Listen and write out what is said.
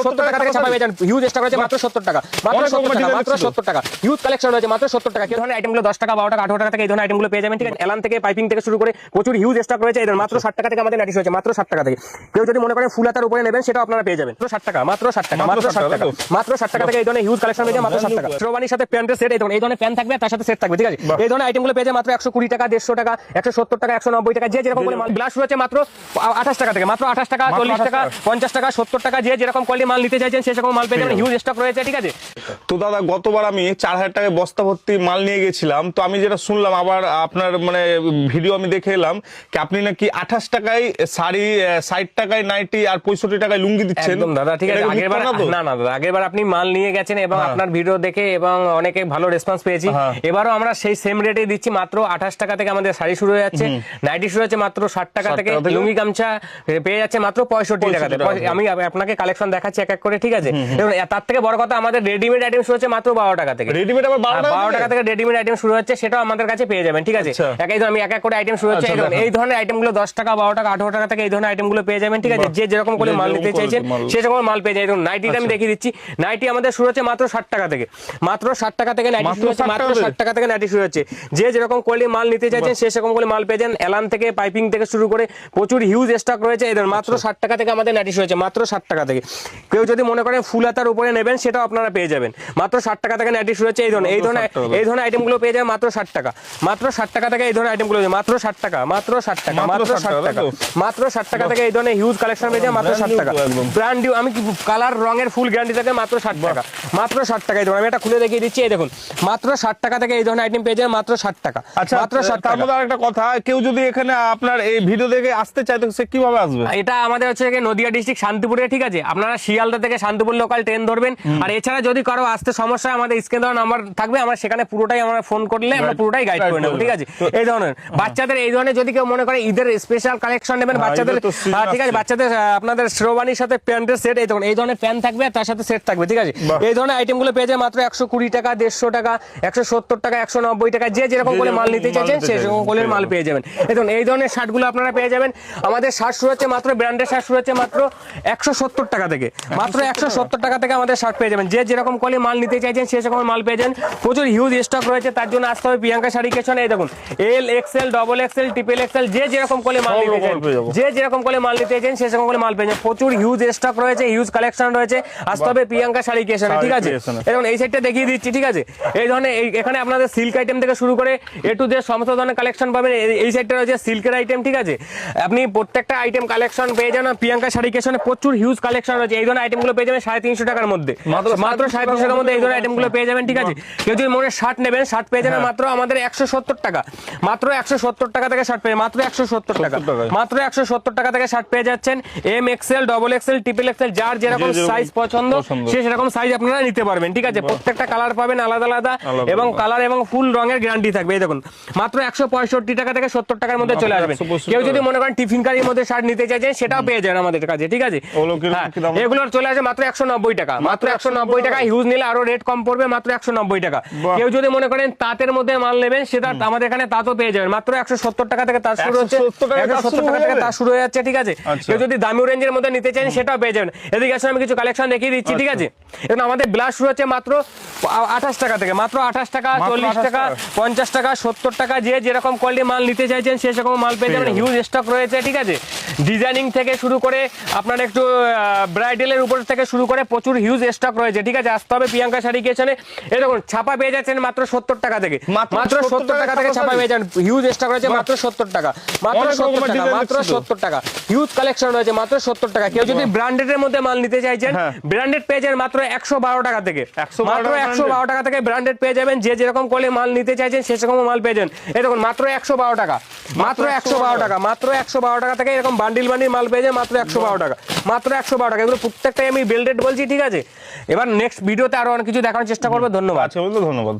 70 টাকা থেকে ছাপা পেয়ে যান। হিউজ স্টক রয়েছে মাত্র 70 টাকা, মাত্র 70 টাকা, মাত্র 70 টাকা। হিউজ কালেকশন রয়েছে মাত্র 70 টাকা। এই ধরনের আইটেমগুলো 10 টাকা, 12 টাকা, 18 টাকা থেকে এই ধরনের আইটেমগুলো পেয়ে যাবেন। ঠিক আছে, এলান থেকে পাইপিং থেকে শুরু করে প্রচুর হিউজ স্টক রয়েছে। এই মাত্র 60 টাকা থেকে আমাদের নাটিশ রয়েছে, মাত্র 60 টাকা থেকে। কেউ যদি মনে করেন ফুল হাতার উপরে নেবেন সেটাও আপনারা পেয়ে যাবেন মাত্র 60 টাকা, মাত্র 60 টাকা, মাত্র 60 টাকা, মাত্র 60 টাকা থেকে এই ধরনের হিউজ কালেকশন রয়েছে মাত্র 60 টাকা। শ্রবানির সাথে প্যান্টের সেট, এই ধরনের প্যান্ট থাকবে তার সাথে সেট থাকবে। ঠিক আছে, এই ধরনের আইটেমগুলো পেয়ে যাবেন মাত্র 120 টাকা, 150 টাকা, 170 টাকা, 190 টাকা, যে যেরকম করে মাল। গ্লাস রয়েছে মাত্র 28 টাকা থেকে, মাত্র 28 টাকা, 40 টাকা, 50 টাকা, 70 টাকা, যে যেরকম কোয়ালিটি মাল নিতে চাইছেন সেরকম মাল পেয়ে যাবেন। হিউজ স্টক রয়েছে। ঠিক আছে। তো দাদা গতবার আমি 4000 টাকায় বস্তা ভর্তি মাল নিয়ে গেছিলাম, তো আমি যেটা শুনলাম আবার আপনার মানে ভিডিও আমি দেখে এলাম কি আপনি নাকি 28 টাকায় শাড়ি, 60 টাকায় নাইটি আর 65 টাকায় লুঙ্গি দিচ্ছেন। একদম দাদা, ঠিক আছে। আগেরবার না দাদা, আগেরবার আপনি মাল নিয়ে গেছেন এবং আপনার ভিডিও দেখে এবং অনেকে ভালো রেসপন্স পেয়েছি। এবারও আমরা সেই সেম রেটে দিচ্ছি, মাত্র 28 টাকা থেকে আমাদের শাড়ি শুরু হয়ে যাচ্ছে, নাইটি শুরু হচ্ছে মাত্র 60 টাকা থেকে, লুঙ্গি গামছা পেয়ে যাচ্ছে মাত্র 65 টাকা থেকে। আমি আপনাকে কালেকশন দেখাচ্ছি এক এক করে। ঠিক আছে, তার থেকে বড় কথা আমাদের রেডিমেড আইটেম শুরু হচ্ছে মাত্র 12 টাকা থেকে। রেডিমেড আবার 12 টাকা থেকে রেডিমেড আইটেম শুরু হচ্ছে, সেটাও আমাদের কাছে পেয়ে যাবেন। ঠিক আছে, আমি এক এক করে আইটেম শুরু হচ্ছে। এই ধরনের আইটেমগুলো 10 টাকা, 12 টাকা, 18 টাকা থেকে এই ধরনের আইটেমগুলো পেয়ে যাবেন। ঠিক আছে, যে যেরকম করে মাল নিতে চাইছেন সেরকম মাল পেয়ে যাবেন। নাইটিটা আমি দেখিয়ে দিচ্ছি। নাইটি আমাদের শুরু হচ্ছে মাত্র 60 টাকা থেকে, মাত্র 60 টাকা থেকে নাইটি শুরু হচ্ছে, মাত্র 60 টাকা থেকে নাইটি শুরু হচ্ছে। যে যেরকম কোয়ালিটি মাল নিতে চাইছেন সেরকম করে মাল পেয়ে যান। এলান থেকে পাইপিং থেকে শুরু করে প্রচুর হিউজ স্টক রয়েছে। এদের মাত্র 60 টাকা থেকে আমাদের নাইটি শুরু হচ্ছে, মাত্র 60 টাকা থেকে। কেউ যদি মনে করেন ফুল হাতার উপরে নেবেন সেটাও আপনারা পেয়ে যাবেন। মাত্র 60 টাকা থেকে নাইটি শুরু হচ্ছে। এই ধরনের আইটেমগুলো পেয়ে যাবেন মাত্র 60 টাকা, মাত্র 60 টাকা থেকে এই ধরনের আইটেমগুলো মাত্র 60 টাকা, মাত্র 60 টাকা, মাত্র 60 টাকা, মাত্র 60 টাকা থেকে এই ধরনের হিউজ কালেকশন পেয়ে যাবেন মাত্র 60 টাকা। ব্র্যান্ড নিউ, আমি কালার রঙের ফুল গ্যারান্টি থাকে মাত্র 60 টাকা, মাত্র 60 টাকা। এই ধরনের আমি এটা খুলে দেখিয়ে দিচ্ছি। এই দেখুন মাত্র 60 টাকা থেকে এই ধরনের আইটেম পেয়ে যাবেন মাত্র 60 টাকা। আচ্ছা, মাত্র 60 টাকা। তার মধ্যে আরেকটা কথা, কেউ যদি এখানে আপনার এই ভিডিও দেখে আসতে চায় তো সে কিভাবে আসবে? এটা আমাদের হচ্ছে নদিয়া ডিস্ট্রিক্ট শান্তিপুরে। ঠিক আছে, আপনারা শিয়ালদা থেকে শান্তিপুর লোকাল ট্রেন ধরবেন। আর এছাড়া যদি কারো আসতে সমস্যা, আমাদের স্ক্রিনে দেওয়া নাম্বার থাকবে, আমরা সেখানে পুরোটাই আমরা ফোন করলে আমরা পুরোটাই গাইড করে নেবো। ঠিক আছে, এই ধরনের বাচ্চাদের, এই ধরনের যদি কেউ মনে করে ঈদের স্পেশাল কালেকশন নেবেন বাচ্চাদের, ঠিক আছে, বাচ্চাদের আপনাদের শ্রবানির সাথে প্যান্টের সেট, এই ধরনের প্যান্ট থাকবে তার সাথে সেট থাকবে। ঠিক আছে, এই ধরনের আইটেমগুলো পেয়ে যায় মাত্র 120 টাকা, 150 টাকা, 170 টাকা, 190 টাকা, যে যেরকম করে মাল নিতে চাইছেন সেরকম করে মাল পেয়ে যাবেন। এই ধরনের শার্টগুলো আপনারা পেয়ে যাবেন। আমাদের শার্ট শুরু হচ্ছে মাত্র, ব্র্যান্ডের শার্ট শুরু হচ্ছে মাত্র 170 টাকা থেকে, মাত্র 170 টাকা থেকে আমাদের শার্ট পেয়ে যাবেন। যে যেরকম করে মাল নিতে চাইছেন সেরকম মাল পেয়ে যান। প্রচুর হিউজ স্টক রয়েছে, তার জন্য আসতে হবে প্রিয়াঙ্কা শাড়ি কেশনে। এই দেখুন L, XL, double XL, triple XL, যে যেরকম করে মাল নিতে চাইছেন, যে যেরকম করে মাল নিতে চাইছেন সেরকম করে মাল পেয়ে যান। প্রচুর হিউজ স্টক রয়েছে, হিউজ কালেকশন রয়েছে, আসতে হবে প্রিয়াঙ্কা শাড়ি কেশনে। ঠিক আছে, এবং এই সাইডটা দেখিয়ে দিচ্ছি। ঠিক আছে, এই ধরনের এখানে আপনাদের সিল্ক আইটেম থেকে শুরু করে এ টু জেড সমস্ত ধরনের কালেকশন পাবেন। এই সাইডটা রয়েছে সিল্কের আইটেম। ঠিক আছে, আপনি প্রত্যেকটা আইটেম কালেকশন পেয়ে যান প্রিয়াঙ্কা শাড়ি কেশনে। প্রচুর হিউজ কালেকশন রয়েছে। এই ধরনের আইটেমগুলো পেয়ে যাবেন 350 টাকার মধ্যে, মাত্র 350 টাকার মধ্যে এই ধরনের আইটেমগুলো পেয়ে যাবেন। ঠিক আছে, কেউ যদি মনে শার্ট নেবেন, শার্ট পেয়ে যাবেন মাত্র আমাদের 170 টাকা, মাত্র 170 টাকা থেকে শার্ট পেয়ে, মাত্র 170 টাকা, মাত্র 170 টাকা থেকে শার্ট পেয়ে যাচ্ছেন। M, XL, double XL, triple XL, যার যেরকম সাইজ পছন্দ সে সেরকম সাইজ আপনারা নিতে পারবেন। ঠিক আছে, প্রত্যেকটা কালার পাবেন আলাদা আলাদা এবং কালার এবং ফুল রঙের গ্যারান্টি থাকবে। এই দেখুন মাত্র 165 টাকা থেকে 70 টাকার মধ্যে চলে আসবেন। কেউ যদি মনে করেন টিফিন কারির মধ্যে শার্ট নিতে চাইছেন সেটাও পেয়ে যাবেন আমাদের কাছে। ঠিক আছে, এগুলোর চলে আসে মাত্র 190 টাকা, মাত্র 190 টাকা। হিউজ নিলে আরো রেট কম পড়বে, মাত্র 190 টাকা। কেউ যদি মনে করেন তাঁতের মধ্যে মাল নেবেন সেটা আমাদের এখানে তাঁতও পেয়ে যাবেন, মাত্র 170 টাকা থেকে তাঁত শুরু হচ্ছে, 170 টাকা থেকে তাঁত শুরু হয়ে যাচ্ছে। ঠিক আছে, কেউ যদি দামি রেঞ্জের মধ্যে নিতে চান সেটাও পেয়ে যাবেন। এদিকে আসলে আমি কিছু কালেকশন দেখিয়ে দিচ্ছি। ঠিক আছে, এখন আমাদের ব্লাউজ শুরু হচ্ছে মাত্র 28 টাকা থেকে, মাত্র 28 টাকা, 40 টাকা, 50 টাকা, 70 টাকা, যে যেরকম কোয়ালিটি মাল নিতে চাইছেন সেরকম মাল পেয়ে যাবেন। হিউজ স্টক রয়েছে। ঠিক আছে, ডিজাইনিং থেকে শুরু করে আপনার একটু ব্রাইডালের উপর থেকে শুরু করে প্রচুর হিউজ স্টক রয়েছে। ঠিক আছে, আসতে হবে প্রিয়াঙ্কা শাড়ি কেশনে। এই দেখুন ছাপা পেয়ে যাচ্ছেন মাত্র 70 টাকা থেকে, মাত্র 70 টাকা থেকে ছাপা পেয়ে যান। হিউজ স্টক রয়েছে মাত্র 70 টাকা, মাত্র 70 টাকা, মাত্র 70 টাকা। হিউজ কালেকশন রয়েছে মাত্র 70 টাকা। কেউ যদি ব্র্যান্ডেডের মধ্যে মাল নিতে চাইছেন ব্র্যান্ডেড পেয়ে যাবেন মাত্র 112 টাকা থেকে, মাত্র 112 টাকা থেকে ব্র্যান্ডেড পেয়ে যাবেন। যে যেরকম কোয়ালিটি মাল নিতে চাইছেন সেরকম মাল পেয়ে যান। এই দেখুন মাত্র 112 টাকা, মাত্র 112 টাকা, মাত্র 112 টাকা থেকে এরকম বান্ডিল বান্ডিল মাল পেয়ে যান মাত্র 112 টাকা, মাত্র 112 টাকা। এগুলো প্রত্যেকটাই আমি বেল্টেড বলছি। ঠিক আছে, এবার নেক্সট ভিডিওতে আরো অনেক কিছু দেখানোর চেষ্টা করবো। ধন্যবাদ। আচ্ছা, ধন্যবাদ।